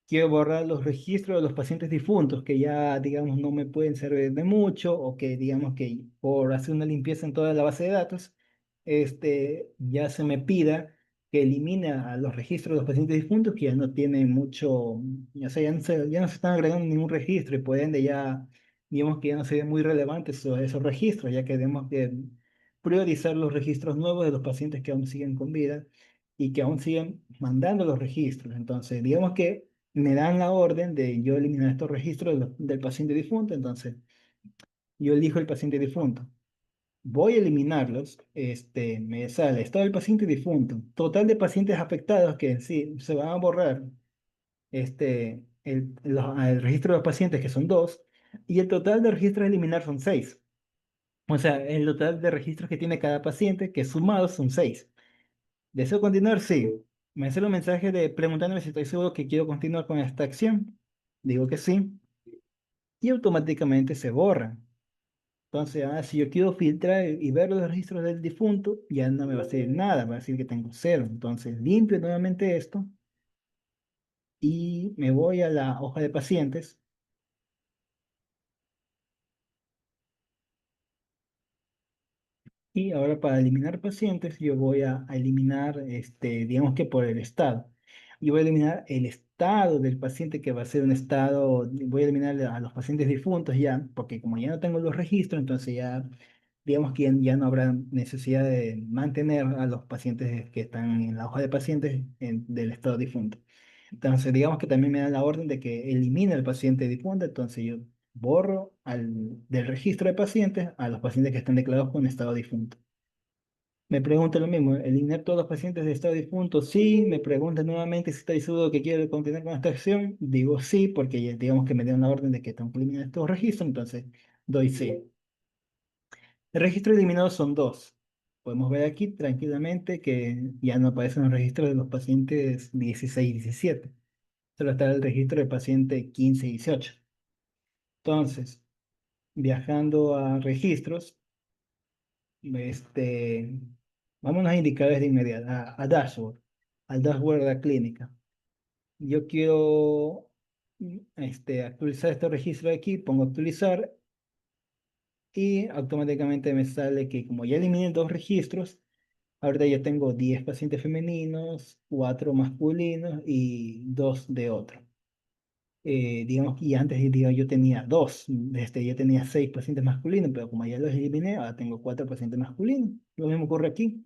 Quiero borrar los registros de los pacientes difuntos que ya, digamos, no me pueden servir de mucho o que, digamos, que por hacer una limpieza en toda la base de datos, ya se me pida que elimine a los registros de los pacientes difuntos que ya no tienen mucho, ya, sea, ya no se están agregando ningún registro y por ende ya, digamos, que ya no serían muy relevantes esos registros, ya que debemos de priorizar los registros nuevos de los pacientes que aún siguen con vida y que aún siguen mandando los registros. Entonces, digamos que me dan la orden de yo eliminar estos registros del paciente difunto, entonces yo elijo el paciente difunto. Voy a eliminarlos, me sale estado del paciente difunto, total de pacientes afectados que sí se van a borrar, el registro de los pacientes que son dos, y el total de registros a eliminar son 6. O sea, el total de registros que tiene cada paciente, que sumados son 6. ¿Deseo continuar? Sí. Me sale un mensaje de preguntándome si estoy seguro que quiero continuar con esta acción. Digo que sí. Y automáticamente se borra. Entonces, si yo quiero filtrar y ver los registros del difunto, ya no me va a decir nada, va a decir que tengo cero. Entonces, limpio nuevamente esto y me voy a la hoja de pacientes. Y ahora para eliminar pacientes, yo voy a eliminar, digamos que por el estado. Yo voy a eliminar el estado del paciente que va a ser un estado, voy a eliminar a los pacientes difuntos ya, porque como ya no tengo los registros, entonces ya, digamos que ya no habrá necesidad de mantener a los pacientes que están en la hoja de pacientes del estado difunto. Entonces, digamos que también me dan la orden de que elimine al paciente difunto, entonces yo borro del registro de pacientes a los pacientes que están declarados con estado difunto. Me pregunta lo mismo, ¿eliminar todos los pacientes de estado difunto? Sí, me pregunta nuevamente si estoy seguro que quiero continuar con esta acción. Digo sí, porque digamos que me dieron la orden de que tengo que eliminar estos registros, entonces doy sí. El registro eliminado son dos. Podemos ver aquí tranquilamente que ya no aparecen los registros de los pacientes 16 y 17. Solo está el registro del paciente 15 y 18. Entonces, viajando a registros, este, vámonos a indicadores de inmediato, a dashboard, al dashboard de la clínica. Yo quiero actualizar este registro de aquí, pongo actualizar y automáticamente me sale que como ya eliminé dos registros, ahorita ya tengo 10 pacientes femeninos, 4 masculinos y 2 de otro. Digamos que antes yo tenía dos, yo tenía 6 pacientes masculinos, pero como ya los eliminé, ahora tengo 4 pacientes masculinos. Lo mismo ocurre aquí.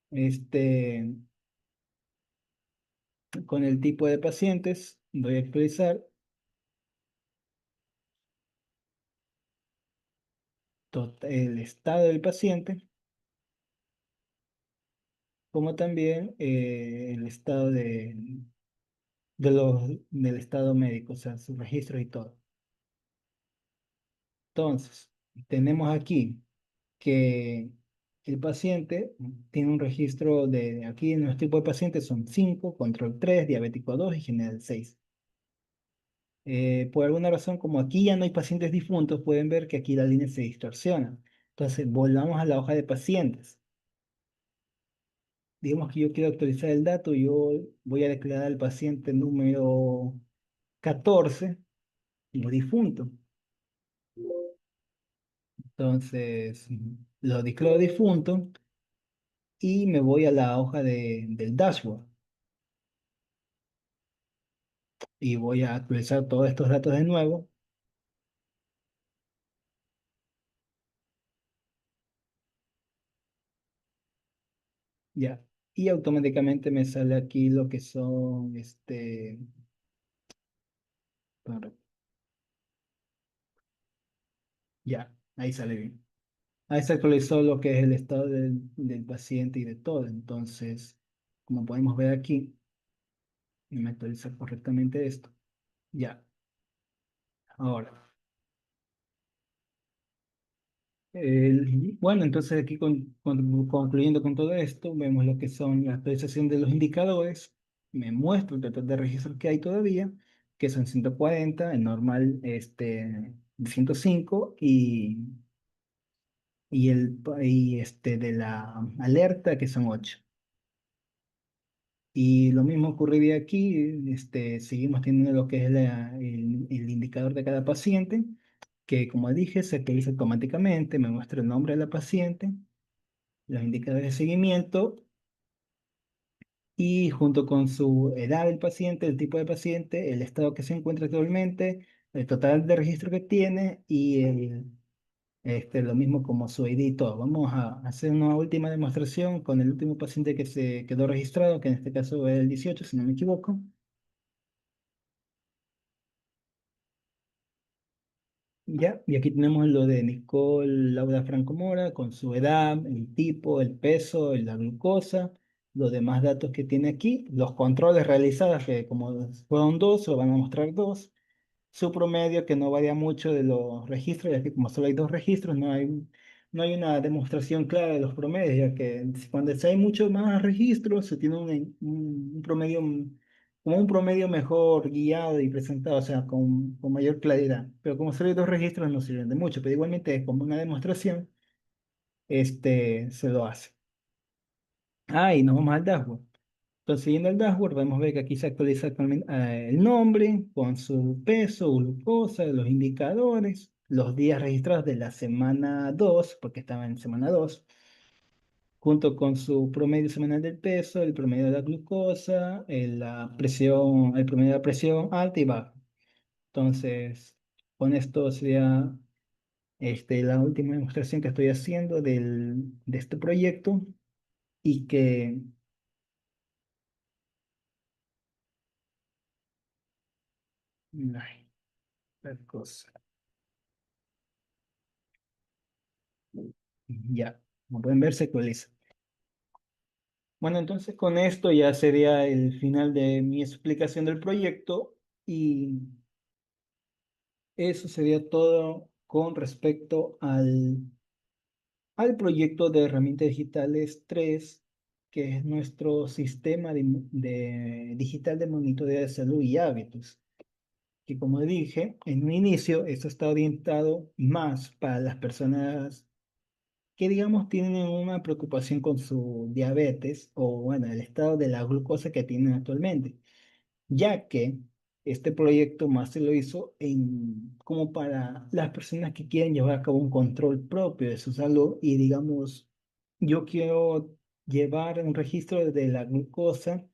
Este, con el tipo de pacientes, voy a actualizar el estado del paciente, como también el estado del estado médico, o sea, sus registros y todo. Entonces, tenemos aquí que el paciente tiene un registro aquí en los tipos de pacientes son 5 control 3 diabético 2 y general 6. Por alguna razón, como aquí ya no hay pacientes difuntos, pueden ver que aquí la línea se distorsiona. Entonces, volvamos a la hoja de pacientes. Digamos que yo quiero actualizar el dato, yo voy a declarar al paciente número 14 como difunto. Entonces, lo declaro difunto y me voy a la hoja del dashboard y voy a actualizar todos estos datos de nuevo. Ya. Y automáticamente me sale aquí lo que son, para- ya, ahí sale bien. Ahí se actualizó lo que es el estado del paciente y de todo. Entonces, como podemos ver aquí, me actualiza correctamente esto. Ya, ahora. Bueno, entonces aquí concluyendo con todo esto, vemos lo que son la actualización de los indicadores. Me muestra el total de registros que hay todavía, que son 140, el normal 105 y de la alerta que son 8. Y lo mismo ocurriría aquí, seguimos teniendo lo que es el indicador de cada paciente, que como dije se actualiza automáticamente, me muestra el nombre de la paciente, los indicadores de seguimiento y junto con su edad del paciente, el tipo de paciente, el estado que se encuentra actualmente, el total de registro que tiene y lo mismo como su ID y todo. Vamos a hacer una última demostración con el último paciente que se quedó registrado, que en este caso es el 18, si no me equivoco. Ya, y aquí tenemos lo de Nicole Laura Franco Mora con su edad, el tipo, el peso, la glucosa, los demás datos que tiene aquí, los controles realizados, que como fueron dos, se van a mostrar dos, su promedio que no varía mucho de los registros, ya que como solo hay dos registros, no hay una demostración clara de los promedios, ya que cuando se hay muchos más registros, se tiene un promedio, como un promedio mejor guiado y presentado, o sea, con mayor claridad. Pero como solo hay dos registros, no sirven de mucho, pero igualmente como una demostración, se lo hace. Ah, y nos vamos al dashboard. Entonces, siguiendo el dashboard, podemos ver que aquí se actualiza el nombre con su peso, glucosa, los indicadores, los días registrados de la semana 2 porque estaba en semana 2 junto con su promedio semanal del peso, el promedio de la glucosa, la presión, el promedio de la presión alta y baja. Entonces, con esto sería la última demostración que estoy haciendo de este proyecto y que, ay, la cosa, ya, como pueden ver, se actualiza. Bueno, entonces con esto ya sería el final de mi explicación del proyecto y eso sería todo con respecto al proyecto de herramientas digitales 3, que es nuestro sistema digital de monitoreo de salud y hábitos. Que como dije en un inicio, esto está orientado más para las personas que, digamos, tienen una preocupación con su diabetes o, bueno, el estado de la glucosa que tienen actualmente, ya que este proyecto más se lo hizo como para las personas que quieren llevar a cabo un control propio de su salud y, digamos, yo quiero llevar un registro de la glucosa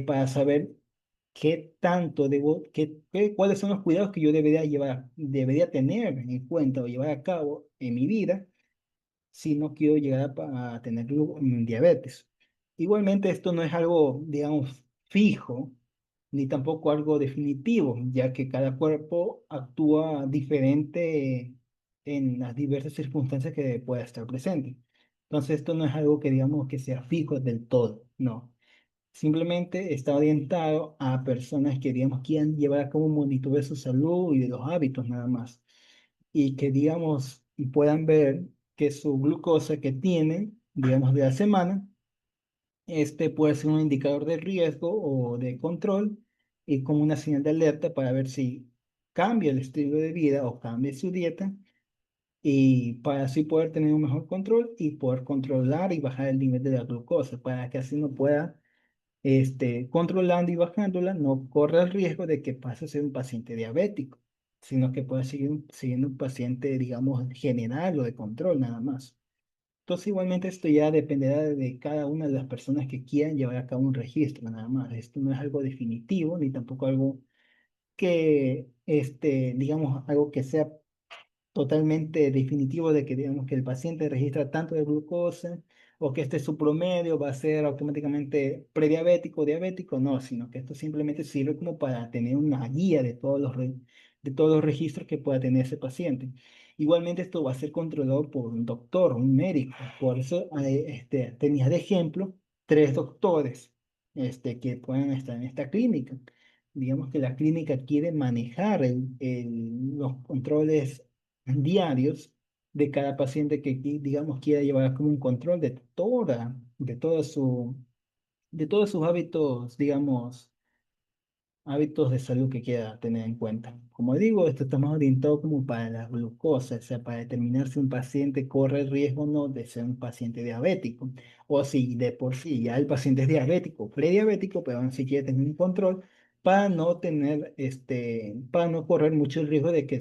para saber qué tanto cuáles son los cuidados que yo debería tener en cuenta o llevar a cabo en mi vida si no quiero llegar a tener diabetes. Igualmente, esto no es algo, digamos, fijo, ni tampoco algo definitivo, ya que cada cuerpo actúa diferente en las diversas circunstancias que pueda estar presente. Entonces, esto no es algo que digamos que sea fijo del todo, no. Simplemente está orientado a personas que, digamos, quieran llevar a cabo un monitoreo de su salud y de los hábitos nada más. Y que, digamos, puedan ver que su glucosa que tienen, digamos, de la semana, puede ser un indicador de riesgo o de control y como una señal de alerta para ver si cambia el estilo de vida o cambia su dieta y para así poder tener un mejor control y poder controlar y bajar el nivel de la glucosa para que así no pueda controlando y bajándola, no corre el riesgo de que pase a ser un paciente diabético, sino que pueda seguir siendo un paciente, digamos, general o de control nada más. Entonces, igualmente, esto ya dependerá de cada una de las personas que quieran llevar a cabo un registro, nada más. Esto no es algo definitivo, ni tampoco algo que, digamos, algo que sea totalmente definitivo de que digamos que el paciente registra tanto de glucosa o que este es su promedio, va a ser automáticamente prediabético o diabético, no, sino que esto simplemente sirve como para tener una guía de de todos los registros que pueda tener ese paciente. Igualmente esto va a ser controlado por un doctor, un médico, por eso tenía de ejemplo tres doctores que pueden estar en esta clínica. Digamos que la clínica quiere manejar los controles diarios de cada paciente que, digamos, quiera llevar como un control de todos sus hábitos, digamos, hábitos de salud que quiera tener en cuenta. Como digo, esto está más orientado como para la glucosa, o sea, para determinar si un paciente corre el riesgo o no de ser un paciente diabético, o si de por sí ya el paciente es diabético o prediabético, pero aún si quiere tener un control para no tener, para no correr mucho el riesgo de que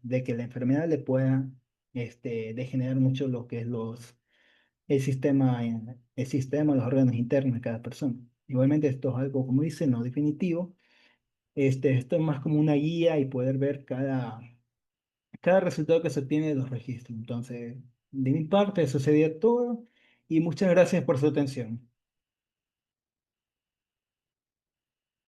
de que la enfermedad le pueda, degenerar mucho lo que es el sistema, los órganos internos de cada persona. Igualmente esto es algo, como dice, no definitivo. Esto es más como una guía y poder ver cada resultado que se obtiene de los registros. Entonces, de mi parte, eso sería todo y muchas gracias por su atención.